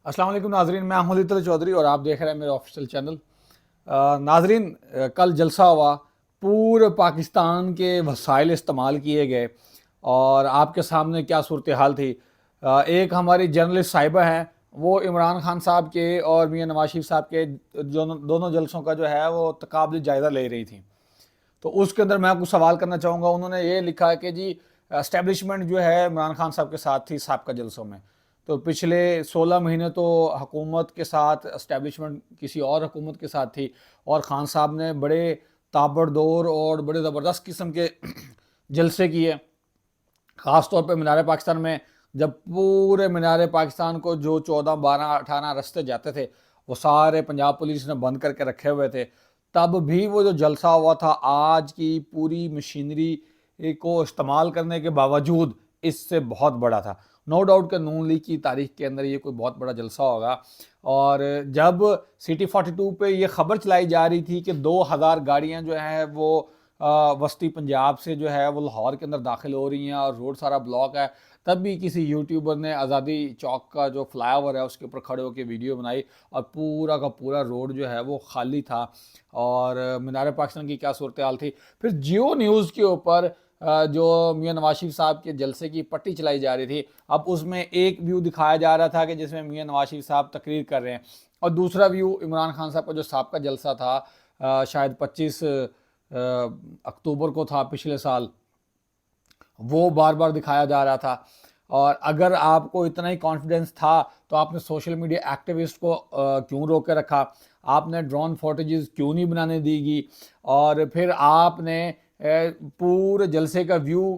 السلام علیکم ناظرین، میں احمد علی چودھری اور آپ دیکھ رہے ہیں میرے آفیشیل چینل۔ ناظرین، کل جلسہ ہوا، پورے پاکستان کے وسائل استعمال کیے گئے اور آپ کے سامنے کیا صورتحال تھی۔ ایک ہماری جرنلسٹ صاحبہ ہیں، وہ عمران خان صاحب کے اور میاں نواز شریف صاحب کے دونوں جلسوں کا جو ہے وہ تقابلی جائزہ لے رہی تھیں۔ تو اس کے اندر میں کچھ سوال کرنا چاہوں گا۔ انہوں نے یہ لکھا ہے کہ جی اسٹیبلشمنٹ جو ہے عمران خان صاحب کے ساتھ تھی سابقہ جلسوں میں، تو پچھلے 16 مہینے تو حکومت کے ساتھ اسٹیبلشمنٹ کسی اور حکومت کے ساتھ تھی، اور خان صاحب نے بڑے تابڑ دور اور بڑے زبردست قسم کے جلسے کیے، خاص طور پہ مینار پاکستان میں، جب پورے مینار پاکستان کو جو 14 12 18 رستے جاتے تھے وہ سارے پنجاب پولیس نے بند کر کے رکھے ہوئے تھے، تب بھی وہ جو جلسہ ہوا تھا آج کی پوری مشینری کو استعمال کرنے کے باوجود اس سے بہت بڑا تھا۔ نو ڈاؤٹ کہ نون لیگ کی تاریخ کے اندر یہ کوئی بہت بڑا جلسہ ہوگا۔ اور جب سٹی 42 پہ یہ خبر چلائی جا رہی تھی کہ 2000 گاڑیاں جو ہیں وہ وسطی پنجاب سے جو ہے وہ لاہور کے اندر داخل ہو رہی ہیں اور روڈ سارا بلاک ہے، تب بھی کسی یوٹیوبر نے آزادی چوک کا جو فلائی اوور ہے اس کے اوپر کھڑے ہو کے ویڈیو بنائی اور پورا کا پورا روڈ جو ہے وہ خالی تھا، اور مینار پاکستان کی کیا صورتحال تھی۔ پھر جیو نیوز کے اوپر جو میاں نواز شریف صاحب کے جلسے کی پٹی چلائی جا رہی تھی، اب اس میں ایک ویو دکھایا جا رہا تھا کہ جس میں میاں نواز شریف صاحب تقریر کر رہے ہیں، اور دوسرا ویو عمران خان صاحب کا جو سابقہ جلسہ تھا شاید 25 اکتوبر کو تھا پچھلے سال، وہ بار بار دکھایا جا رہا تھا۔ اور اگر آپ کو اتنا ہی کانفیڈنس تھا تو آپ نے سوشل میڈیا ایکٹیوسٹ کو کیوں روک کے رکھا، آپ نے ڈرون فوٹیجز کیوں نہیں بنانے دی گی، اور پھر آپ نے پورے جلسے کا ویو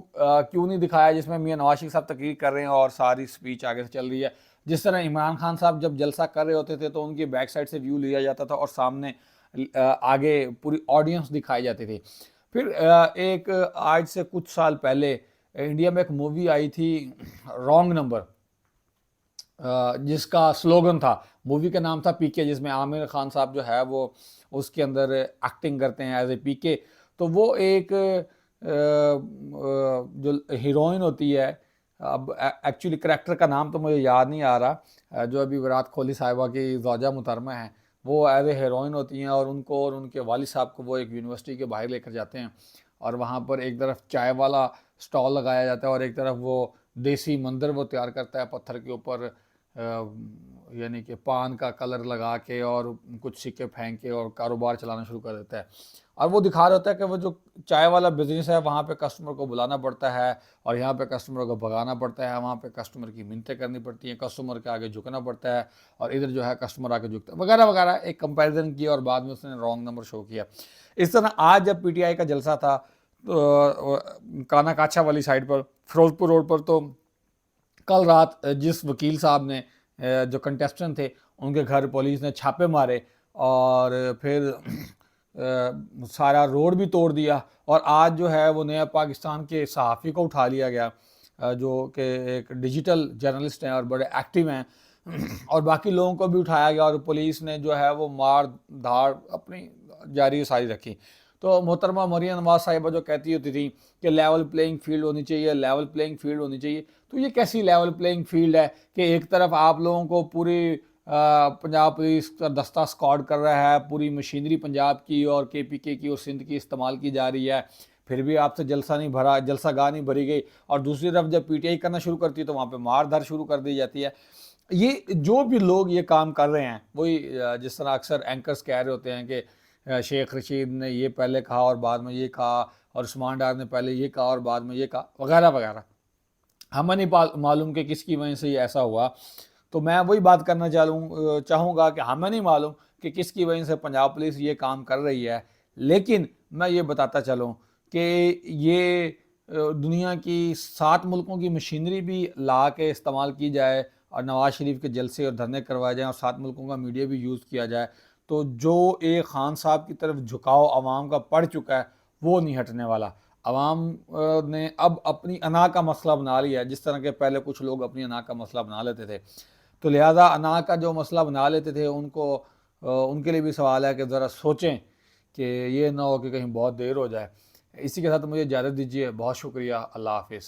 کیوں نہیں دکھایا جس میں میاں نواز شریف صاحب تقریر کر رہے ہیں اور ساری سپیچ آگے سے چل رہی ہے۔ جس طرح عمران خان صاحب جب جلسہ کر رہے ہوتے تھے تو ان کی بیک سائڈ سے ویو لیا جاتا تھا اور سامنے آگے پوری آڈینس دکھائی جاتی تھی۔ پھر ایک آج سے کچھ سال پہلے انڈیا میں ایک مووی آئی تھی رانگ نمبر، جس کا سلوگن تھا، مووی کا نام تھا پی کے، جس میں عامر خان صاحب جو ہے وہ اس کے اندر ایکٹنگ کرتے ہیں ایز اے پی کے۔ تو وہ ایک جو ہیروئن ہوتی ہے، اب ایکچولی کریکٹر کا نام تو مجھے یاد نہیں آ رہا، جو ابھی وراٹ کوہلی صاحبہ کی زوجہ محترمہ ہیں، وہ ایز اے ہیروئن ہوتی ہیں، اور ان کو اور ان کے والد صاحب کو وہ ایک یونیورسٹی کے باہر لے کر جاتے ہیں، اور وہاں پر ایک طرف چائے والا سٹال لگایا جاتا ہے اور ایک طرف وہ دیسی مندر وہ تیار کرتا ہے پتھر کے اوپر، یعنی کہ پان کا کلر لگا کے اور کچھ سکے پھینک کے اور کاروبار چلانا شروع کر دیتا ہے، اور وہ دکھا رہا ہوتا ہے کہ وہ جو چائے والا بزنس ہے وہاں پہ کسٹمر کو بلانا پڑتا ہے اور یہاں پہ کسٹمر کو بھگانا پڑتا ہے، وہاں پہ کسٹمر کی منتیں کرنی پڑتی ہیں، کسٹمر کے آگے جھکنا پڑتا ہے، اور ادھر جو ہے کسٹمر آگے جھکتا ہے وغیرہ وغیرہ، ایک کمپیریزن کیا اور بعد میں اس نے رانگ نمبر شو کیا۔ اس طرح آج جب پی ٹی آئی کا جلسہ تھا کانا کاچھا والی سائڈ پر فیروزپور روڈ پر، تو کل رات جس وکیل صاحب نے جو کنٹیسٹنٹ تھے ان کے گھر پولیس نے چھاپے مارے اور پھر سارا روڈ بھی توڑ دیا، اور آج جو ہے وہ نیا پاکستان کے صحافی کو اٹھا لیا گیا جو کہ ایک ڈیجیٹل جرنلسٹ ہیں اور بڑے ایکٹیو ہیں، اور باقی لوگوں کو بھی اٹھایا گیا، اور پولیس نے جو ہے وہ مار دھاڑ اپنی جاری ساری رکھی۔ تو محترمہ مریم نواز صاحبہ جو کہتی ہوتی تھیں کہ لیول پلینگ فیلڈ ہونی چاہیے، لیول پلینگ فیلڈ ہونی چاہیے، تو یہ کیسی لیول پلینگ فیلڈ ہے کہ ایک طرف آپ لوگوں کو پوری پنجاب پولیس کا دستہ اسکواڈ کر رہا ہے، پوری مشینری پنجاب کی اور کے پی کے کی اور سندھ کی استعمال کی جا رہی ہے، پھر بھی آپ سے جلسہ نہیں بھرا، جلسہ گاہ نہیں بھری گئی، اور دوسری طرف جب پی ٹی آئی کرنا شروع کرتی ہے تو وہاں پہ مار دھر شروع کر دی جاتی ہے۔ یہ جو بھی لوگ یہ کام کر رہے ہیں وہی جس طرح اکثر اینکرز کہہ رہے ہوتے ہیں کہ شیخ رشید نے یہ پہلے کہا اور بعد میں یہ کہا، اور عثمان ڈار نے پہلے یہ کہا اور بعد میں یہ کہا وغیرہ وغیرہ، ہمیں نہیں معلوم کہ کس کی وجہ سے یہ ایسا ہوا۔ تو میں وہی بات کرنا چاہوں گا کہ ہمیں نہیں معلوم کہ کس کی وجہ سے پنجاب پولیس یہ کام کر رہی ہے، لیکن میں یہ بتاتا چلوں کہ یہ دنیا کی 7 ملکوں کی مشینری بھی لا کے استعمال کی جائے اور نواز شریف کے جلسے اور دھرنے کروائے جائیں اور 7 ملکوں کا میڈیا بھی یوز کیا جائے، تو جو ایک خان صاحب کی طرف جھکاؤ عوام کا پڑ چکا ہے وہ نہیں ہٹنے والا۔ عوام نے اب اپنی انا کا مسئلہ بنا لیا ہے، جس طرح کہ پہلے کچھ لوگ اپنی انا کا مسئلہ بنا لیتے تھے، تو لہٰذا انا کا جو مسئلہ بنا لیتے تھے ان کے لیے بھی سوال ہے کہ ذرا سوچیں کہ یہ نہ ہو کہ کہیں بہت دیر ہو جائے۔ اسی کے ساتھ مجھے اجازت دیجیے، بہت شکریہ، اللہ حافظ۔